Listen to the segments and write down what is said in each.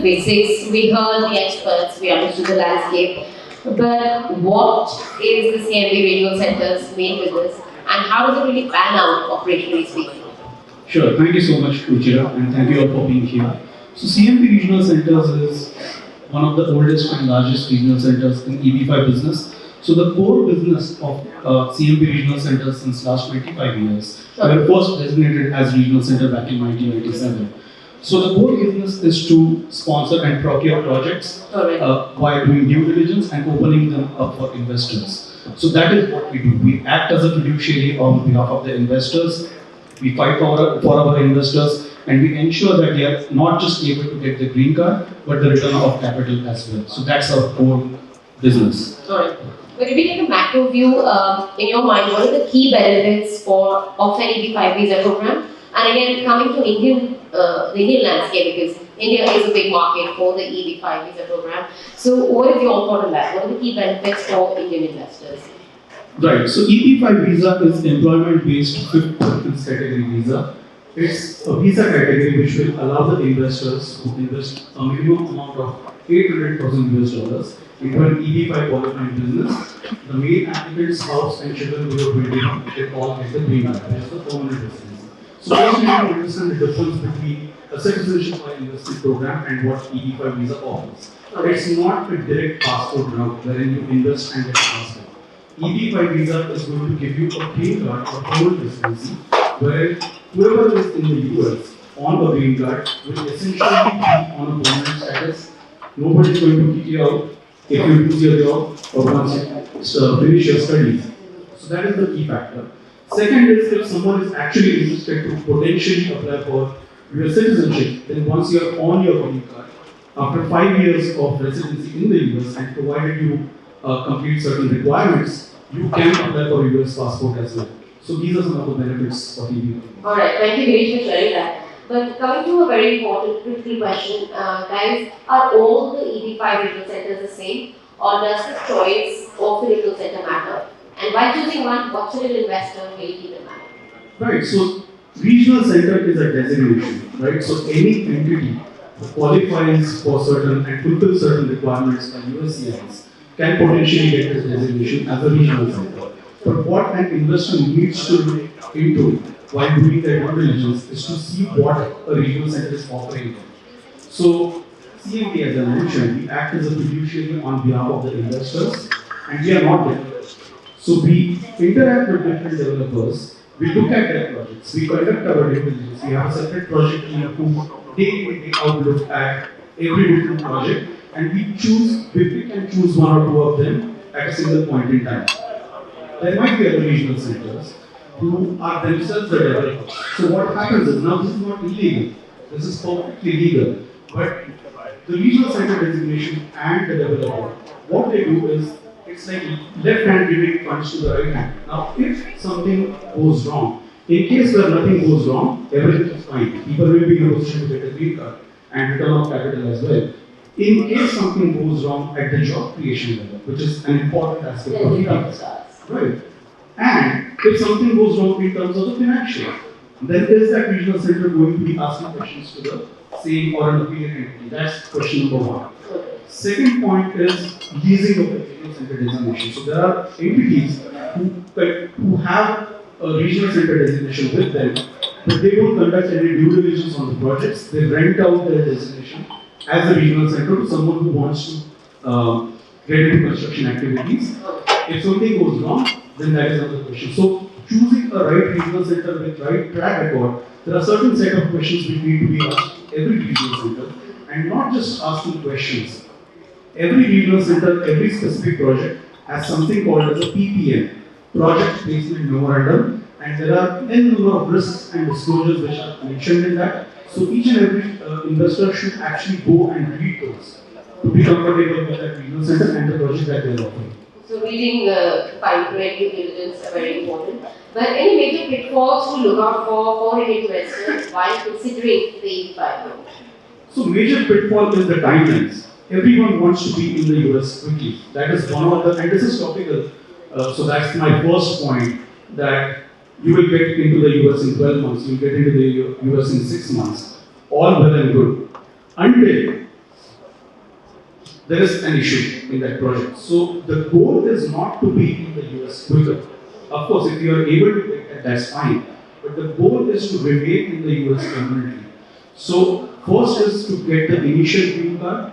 basics. We heard the experts, we understood the landscape. But what is the CMB regional center's main business and how does it really pan out operationally speaking? Sure, thank you so much, Ruchira, and thank you all for being here. So CMB Regional Centers is one of the oldest and largest regional centers in EB5 business. So the core business of CMB Regional Centers since last 25 years, we were first designated as regional center back in 1997. So the core business is to sponsor and procure projects while doing due diligence and opening them up for investors. So that is what we do. We act as a fiduciary on behalf of the investors. We fight for our investors and we ensure that they are not just able to get the green card, but the return of capital as well. So that's our core business. Alright. But if we take a macro view, in your mind, what are the key benefits of an EB5 visa program? And again, coming to the Indian landscape, because India is a big market for the EB5 visa program. So what is your thought on that? What are the key benefits for Indian investors? Right, so EB5 visa is employment-based fifth preference category visa. It's a visa category which will allow the investors to invest a minimum amount of $800,000 into an EB5 qualifying business. The main applicants, house and children below 21, they all get the green card, which is the permanent residency. So first we need to understand the difference between a citizenship by investment program and what EB5 visa offers. It's not a direct passport route wherein you invest and get a passport. EB5 visa is going to give you a green card or permanent residency, wherein whoever is in the US on a green card will essentially be on a permanent status. Nobody is going to kick you out if you lose your job or once you finish your studies. So that is the key factor. Second is if someone is actually interested to potentially apply for your citizenship, then once you are on your green card, after 5 years of residency in the US and provided you complete certain requirements, you can apply for a US passport as well. So these are some of the benefits of EB. Alright, thank you Girish for sharing that. But coming to a very important critical question, guys, are all the EB5 regional centers the same or does the choice of the regional center matter? And by choosing one, what should an investor really keep in mind? Right, so regional center is a designation, right? So any entity who qualifies for certain and fulfills certain requirements by USCIS can potentially get this designation as a regional center. But what an investor needs to look into while doing their due diligence is to see what a regional center is offering. So CMB, as I mentioned, we act as a fiduciary on behalf of the investors and we are not developers. So we interact with different developers, we look at their projects, we conduct our due diligence, we have a separate project team who day in, day out look at every different project and we can choose one or two of them at a single point in time. There might be other regional centers who are themselves the developers. So what happens is, now this is not illegal, this is perfectly legal, but the regional center designation and the developer, what they do is, it's like left hand giving funds to the right hand. Now if something goes wrong, in case where nothing goes wrong, everything is fine. People will be in a position to get a green card and return of capital as well. In case something goes wrong at the job creation level, which is an important aspect of it. Right. And if something goes wrong in terms of the financial, then is that regional center going to be asking questions to the same or an affiliate entity? That's question number one. Second point is leasing of the regional center designation. So there are entities who have a regional center designation with them, but they don't conduct any due diligence on the projects. They rent out their designation as a regional center to someone who wants to get into construction activities. If something goes wrong, then that is another question. So choosing a right regional center with right track record, there are certain set of questions which need to be asked every regional center, and not just asking questions. Every regional center, every specific project has something called as a PPM, Project Placement Memorandum, and there are n number of risks and disclosures which are mentioned in that. So each and every investor should actually go and read those to be comfortable with that regional center and the project that they are offering. So reading the fine print due diligence are very important. But any major pitfalls to look out for Indian investors while considering the EB5 loan? So major pitfall is the timelines. Everyone wants to be in the US quickly. That is one of the, and this is topical. So that's my first point, that you will get into the US in 12 months, you will get into the US in 6 months. All well and good. Until there is an issue in that project. So the goal is not to be in the US quicker. Of course, if you are able to get that, that's fine. But the goal is to remain in the US permanently. So first is to get the initial green card,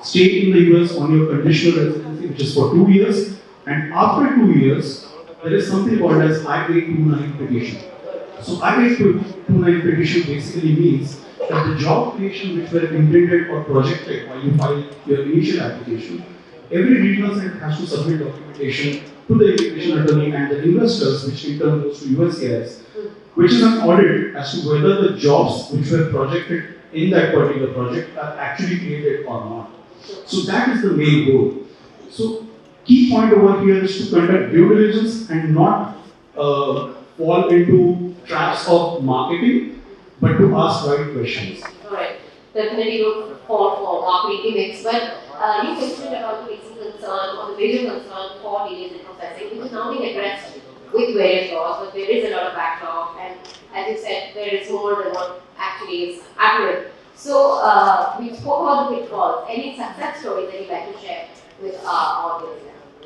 stay in the US on your conditional residency, which is for 2 years, and after 2 years, there is something called as I-829 petition. So I-829 petition basically means that the job creation which were intended or projected while you file your initial application, every regional center has to submit documentation to the immigration attorney and the investors, which in turn goes to USCIS, which is an audit as to whether the jobs which were projected in that particular project are actually created or not. So that is the main goal. So key point over here is to conduct due diligence and not fall into traps of marketing, but to ask right questions. Alright, definitely look for marketing gimmicks, but you mentioned about the recent concern or the major concern for delays in processing, which is now being addressed with various laws, but there is a lot of backlog, and as you said, there is more than what actually is accurate. So we spoke about the pitfalls. Any success stories that you'd like to share with our audience?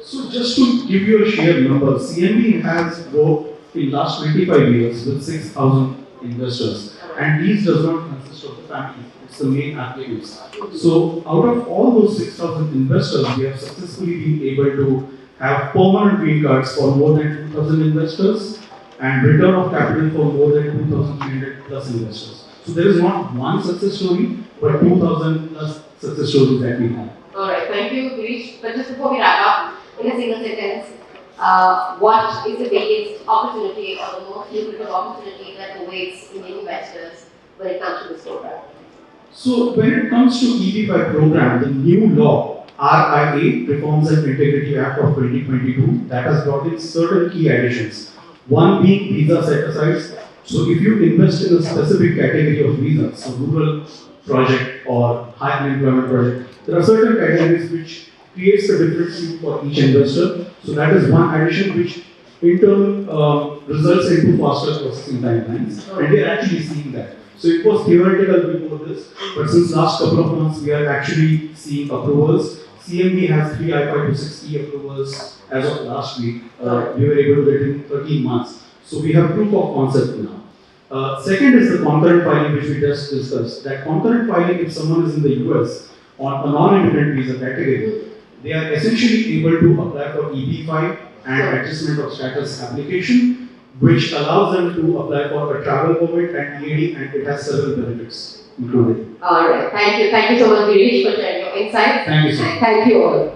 So just to give you a sheer number, CMB has worked in last 25 years with 6,000 investors, and these does not consist of the families, it's the main applicants. So out of all those 6,000 investors, we have successfully been able to have permanent green cards for more than 2,000 investors and return of capital for more than 2,300 plus investors. So there is not one success story, but 2,000 plus success stories that we have. Alright, thank you, Girish. But just before we wrap up, in a single sentence, what is the biggest opportunity or the most lucrative opportunity that awaits Indian investors when it comes to this program? So when it comes to EB5 program, the new law, RIA, Reforms and Integrity Act of 2022, that has brought in certain key additions. One being visa set-asides. So if you invest in a specific category of visas, so rural project or high unemployment project, there are certain categories which creates a different fee for each investor. So that is one addition which in turn results into faster processing timelines, and we are actually seeing that. So it was theoretical before this, but since last couple of months we are actually seeing approvals. CMB has 3 I-5 to 6E approvals as of last week. We were able to get in 13 months. So we have proof of concept now. Second is the concurrent filing, which we just discussed. That concurrent filing, if someone is in the US on a non-immigrant visa category, they are essentially able to apply for EB5 and adjustment of status application, which allows them to apply for a travel permit and EAD, and it has several benefits included. Alright, thank you. Thank you so much, Girish, for sharing your insights. Thank you so much. Thank you all.